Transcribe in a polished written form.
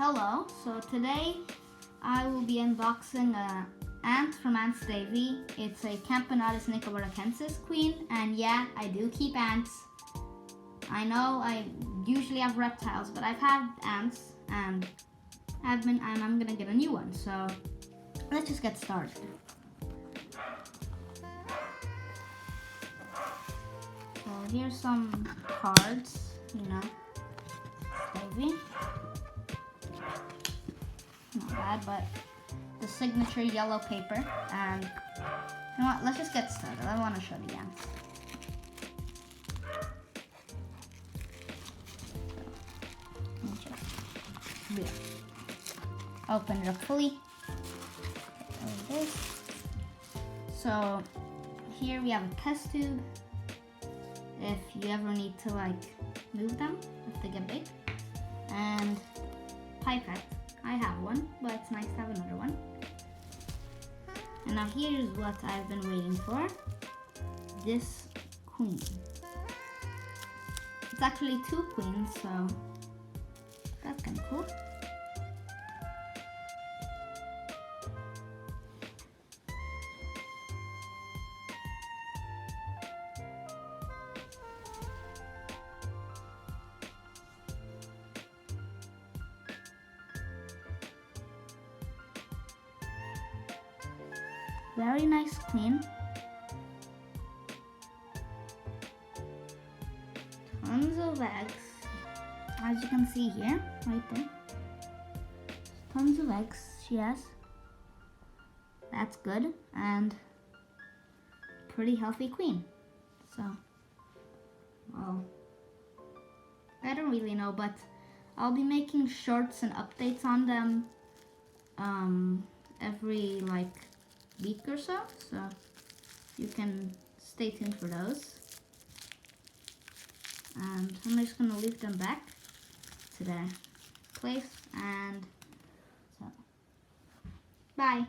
Hello, so today I will be unboxing a ant from Ants Davey. It's a Camponotus nicobarensis queen, and yeah, I do keep ants. I know I usually have reptiles, but I've had ants and I'm gonna get a new one, so let's just get started. So here's some cards, Davey. Not bad, but the signature yellow paper. And you know what? Let's just get started. I want to show the ants. Open it up fully. There it is. So here we have a test tube. If you ever need to move them, if they get big, and pipette. I have one, but it's nice to have another one. And now here's what I've been waiting for. This queen. It's actually two queens, so that's kind of cool. Very nice queen. Tons of eggs. As you can see here, right there. Tons of eggs she has. That's good. And pretty healthy queen. So, well, I don't really know, but I'll be making shorts and updates on them every week or so you can stay tuned for those. And I'm just gonna leave them back to their place, and so bye.